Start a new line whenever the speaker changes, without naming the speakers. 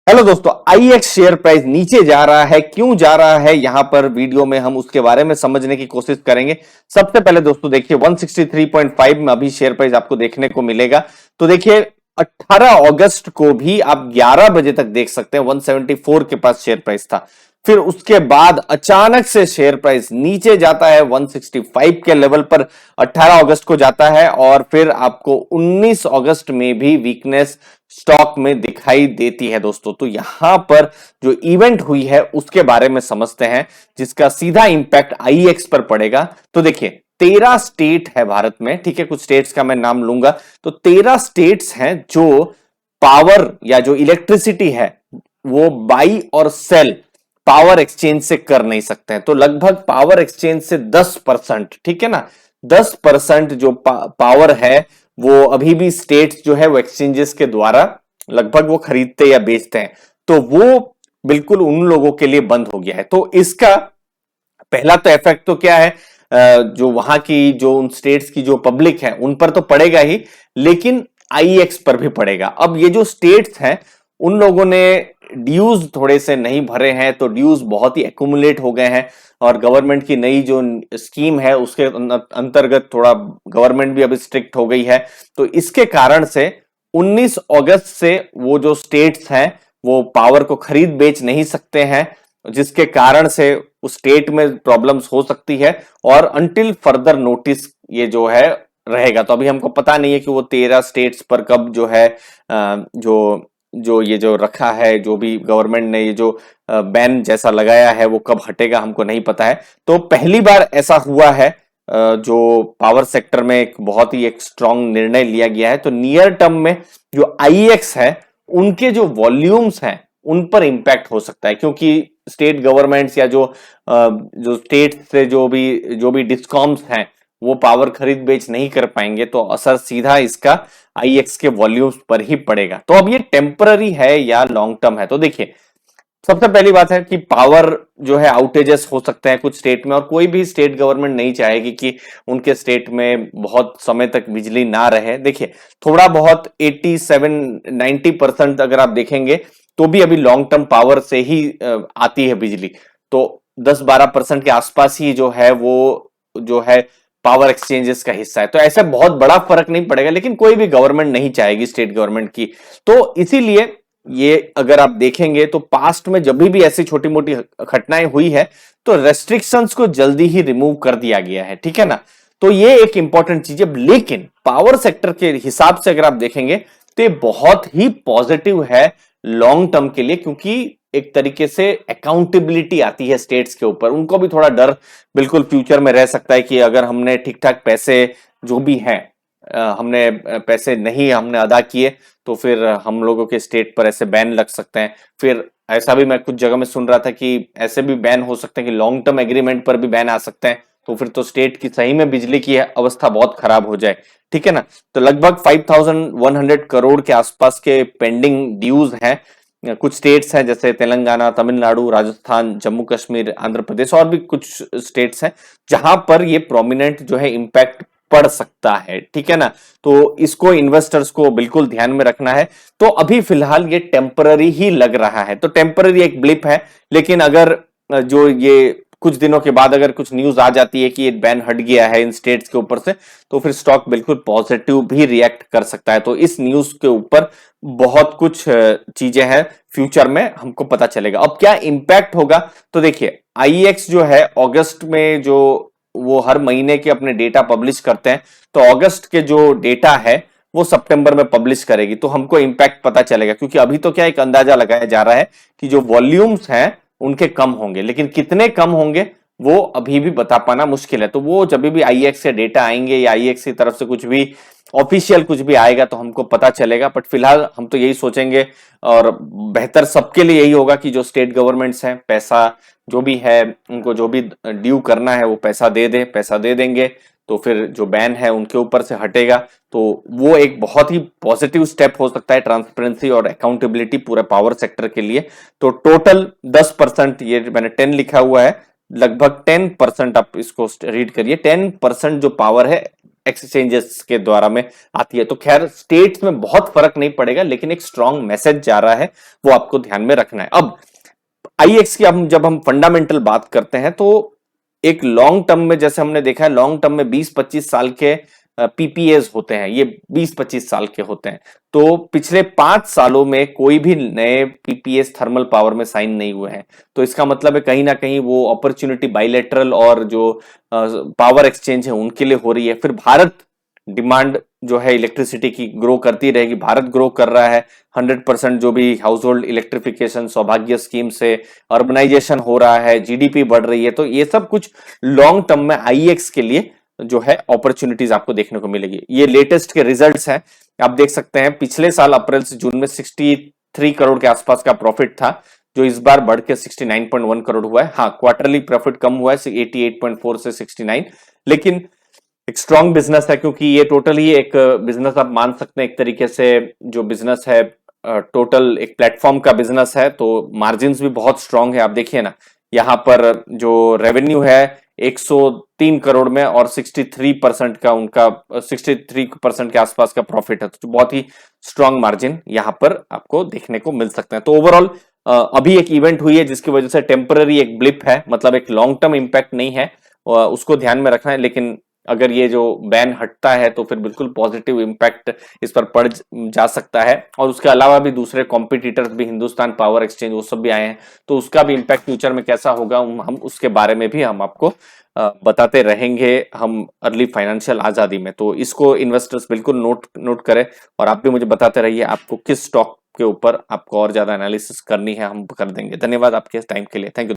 Hello दोस्तों, आईएक्स share price नीचे जा रहा है। क्यों जा रहा है यहां पर वीडियो में हम उसके बारे में समझने की कोशिश करेंगे। सबसे पहले दोस्तों देखिए 163.5 में अभी शेयर प्राइस आपको देखने को मिलेगा। तो देखिए 18 अगस्त को भी आप 11 बजे तक देख सकते हैं 174 के पास शेयर प्राइस था। फिर उसके बाद अचानक से शेयर प्राइस नीचे जाता है 165 के लेवल पर 18 अगस्त को जाता है और फिर आपको 19 अगस्त में भी वीकनेस स्टॉक में दिखाई देती है दोस्तों। तो यहां पर जो इवेंट हुई है उसके बारे में समझते हैं जिसका सीधा इंपैक्ट आईएक्स पर पड़ेगा। तो देखिए 13 स्टेट है भारत में, ठीक है। कुछ स्टेट्स का मैं नाम लूंगा। तो 13 स्टेट्स हैं जो पावर या जो इलेक्ट्रिसिटी है वो बाई और सेल पावर एक्सचेंज से कर नहीं सकते हैं। तो लगभग पावर एक्सचेंज से 10%, ठीक है ना, 10% जो पावर है वो अभी भी स्टेट्स जो है वो एक्सचेंजेस के द्वारा लगभग वो खरीदते या बेचते हैं। तो वो बिल्कुल उन लोगों के लिए बंद हो गया है। तो इसका पहला तो इफेक्ट तो क्या है, जो वहां की जो उन स्टेट्स की जो पब्लिक है उन पर तो पड़ेगा ही, लेकिन आईएक्स पर भी पड़ेगा। अब ये जो स्टेट्स हैं उन लोगों ने ड्यूज थोड़े से नहीं भरे हैं, तो ड्यूज बहुत ही एक्यूमुलेट हो गए हैं और गवर्नमेंट की नई जो स्कीम है उसके अंतर्गत थोड़ा गवर्नमेंट भी अभी स्ट्रिक्ट हो गई है। तो इसके कारण से 19 अगस्त से वो जो स्टेट्स हैं वो पावर को खरीद बेच नहीं सकते हैं, जिसके कारण से उस स्टेट में प्रॉब्लम्स हो सकती है और अनटिल फर्दर नोटिस ये जो है रहेगा। तो अभी हमको पता नहीं है कि वो 13 स्टेट्स पर कब जो है जो जो ये जो रखा है, जो भी गवर्नमेंट ने ये जो बैन जैसा लगाया है वो कब हटेगा हमको नहीं पता है। तो पहली बार ऐसा हुआ है जो पावर सेक्टर में एक बहुत ही एक स्ट्रांग निर्णय लिया गया है। तो नियर टर्म में जो आईएक्स है उनके जो वॉल्यूम्स हैं उन पर इंपैक्ट हो सकता है, क्योंकि स्टेट गवर्नमेंट्स या जो स्टेट से जो भी डिस्कॉम्स हैं वो पावर खरीद बेच नहीं कर पाएंगे, तो असर सीधा इसका आईएक्स के वॉल्यूम्स पर ही पड़ेगा। तो अब ये टेम्पररी है या लॉन्ग टर्म है। तो देखिए सबसे पहली बात है कि पावर जो है आउटेजेस हो सकते हैं कुछ स्टेट में, और कोई भी स्टेट गवर्नमेंट नहीं चाहेगी कि उनके स्टेट में बहुत समय तक बिजली ना रहे। देखिए थोड़ा बहुत 87-90% अगर आप देखेंगे तो भी अभी लॉन्ग टर्म पावर से ही आती है बिजली। तो 10-12% के आसपास ही जो है वो जो है पावर एक्सचेंजेस का हिस्सा है। तो ऐसा बहुत बड़ा फर्क नहीं पड़ेगा, लेकिन कोई भी गवर्नमेंट नहीं चाहेगी स्टेट गवर्नमेंट की। तो इसीलिए ये अगर आप देखेंगे तो पास्ट में जब भी ऐसी छोटी मोटी घटनाएं हुई है तो रेस्ट्रिक्शंस को जल्दी ही रिमूव कर दिया गया है, ठीक है ना। तो ये एक इंपॉर्टेंट चीज है। लेकिन पावर सेक्टर के हिसाब से अगर आप देखेंगे तो ये बहुत ही पॉजिटिव है लॉन्ग टर्म के लिए, क्योंकि एक तरीके से अकाउंटेबिलिटी आती है स्टेट्स के ऊपर। उनको भी थोड़ा डर बिल्कुल फ्यूचर में रह सकता है कि अगर हमने ठीक ठाक पैसे जो भी हैं हमने पैसे नहीं हमने अदा किए तो फिर हम लोगों के स्टेट पर ऐसे बैन लग सकते हैं। फिर ऐसा भी मैं कुछ जगह में सुन रहा था कि ऐसे भी बैन हो सकते हैं कि लॉन्ग टर्म एग्रीमेंट पर भी बैन आ सकते हैं। तो फिर तो स्टेट की सही में बिजली की अवस्था बहुत खराब हो जाए, ठीक है ना। तो लगभग 5100 करोड़ के आसपास के पेंडिंग ड्यूज हैं। कुछ स्टेट्स हैं जैसे तेलंगाना, तमिलनाडु, राजस्थान, जम्मू कश्मीर, आंध्र प्रदेश और भी कुछ स्टेट्स हैं जहां पर ये प्रोमिनेंट जो है इंपैक्ट पड़ सकता है, ठीक है ना। तो इसको इन्वेस्टर्स को बिल्कुल ध्यान में रखना है। तो अभी फिलहाल ये टेम्पररी ही लग रहा है, तो टेम्पररी एक ब्लिप है। लेकिन अगर जो ये कुछ दिनों के बाद अगर कुछ न्यूज आ जाती है कि ये बैन हट गया है इन स्टेट्स के ऊपर से, तो फिर स्टॉक बिल्कुल पॉजिटिव भी रिएक्ट कर सकता है। तो इस न्यूज के ऊपर बहुत कुछ चीजें हैं, फ्यूचर में हमको पता चलेगा। अब क्या इंपैक्ट होगा, तो देखिए आईएक्स जो है अगस्त में जो वो हर महीने के अपने डेटा पब्लिश करते हैं, तो अगस्त के जो डेटा है वो सितंबर में पब्लिश करेगी, तो हमको इंपैक्ट पता चलेगा। क्योंकि अभी तो क्या एक अंदाजा लगाया जा रहा है कि जो वॉल्यूम्स हैं उनके कम होंगे, लेकिन कितने कम होंगे वो अभी भी बता पाना मुश्किल है। तो वो जब भी आईएक्स से डेटा आएंगे या आईएक्स की तरफ से कुछ भी ऑफिशियल कुछ भी आएगा तो हमको पता चलेगा। बट फिलहाल हम तो यही सोचेंगे और बेहतर सबके लिए यही होगा कि जो स्टेट गवर्नमेंट्स हैं पैसा जो भी है उनको जो भी ड्यू करना है वो पैसा दे देंगे, तो फिर जो बैन है उनके ऊपर से हटेगा। तो वो एक बहुत ही पॉजिटिव स्टेप हो सकता है ट्रांसपेरेंसी और अकाउंटेबिलिटी पूरे पावर सेक्टर के लिए। तो टोटल 10%, ये मैंने 10 लिखा हुआ है, लगभग 10% आप इसको रीड करिए, 10% जो पावर है एक्सचेंजेस के द्वारा में आती है। तो खैर स्टेट्स में बहुत फर्क नहीं पड़ेगा, लेकिन एक स्ट्रांग मैसेज जा रहा है, वो आपको ध्यान में रखना है। अब आईएक्स की जब हम फंडामेंटल बात करते हैं तो एक लॉन्ग टर्म में, जैसे हमने देखा है, लॉन्ग टर्म में 20-25 साल के पीपीएस होते हैं, ये 20-25 साल के होते हैं। तो पिछले 5 सालों में कोई भी नए पीपीएस थर्मल पावर में साइन नहीं हुए हैं। तो इसका मतलब है कहीं ना कहीं वो अपॉर्चुनिटी बाइलेटरल और जो पावर एक्सचेंज है उनके लिए हो रही है। फिर भारत डिमांड जो है इलेक्ट्रिसिटी की ग्रो करती रहेगी, भारत ग्रो कर रहा है। 100% जो भी हाउस होल्ड इलेक्ट्रिफिकेशन, सौभाग्य स्कीम से अर्बनाइजेशन हो रहा है, जीडीपी बढ़ रही है। तो ये सब कुछ लॉन्ग टर्म में आईएक्स के लिए जो है अपॉर्चुनिटीज आपको देखने को मिलेगी। ये लेटेस्ट के रिजल्ट्स हैं, आप देख सकते हैं। पिछले साल अप्रैल से जून में 63 करोड़ के आसपास का प्रॉफिट था, जो इस बार बढ़ के 69.1 करोड़ हुआ है। हाँ, क्वार्टरली प्रॉफिट कम हुआ है 88.4 से 69, लेकिन एक स्ट्रॉन्ग बिजनेस है, क्योंकि ये टोटली एक बिजनेस आप मान सकते हैं एक तरीके से, जो बिजनेस है टोटल एक प्लेटफॉर्म का बिजनेस है। तो मार्जिन्स भी बहुत स्ट्रांग है। आप देखिए ना, यहाँ पर जो रेवेन्यू है 103 करोड़ में और 63% का उनका 63% के आसपास का प्रॉफिट है। तो बहुत ही स्ट्रांग मार्जिन यहाँ पर आपको देखने को मिल सकते हैं। तो ओवरऑल अभी एक इवेंट हुई है जिसकी वजह से टेम्पररी एक ब्लिप है, मतलब एक लॉन्ग टर्म इंपैक्ट नहीं है, उसको ध्यान में रखना है। लेकिन अगर ये जो बैन हटता है तो फिर बिल्कुल पॉजिटिव इंपैक्ट इस पर पड़ जा सकता है। और उसके अलावा भी दूसरे कॉम्पिटिटर्स भी, हिंदुस्तान पावर एक्सचेंज, वो सब भी आए हैं, तो उसका भी इंपैक्ट फ्यूचर में कैसा होगा हम उसके बारे में भी हम आपको बताते रहेंगे हम अर्ली फाइनेंशियल आजादी में। तो इसको इन्वेस्टर्स बिल्कुल नोट करें, और आप भी मुझे बताते रहिए आपको किस स्टॉक के ऊपर आपको और ज्यादा एनालिसिस करनी है, हम कर देंगे। धन्यवाद आपके टाइम के लिए, थैंक यू।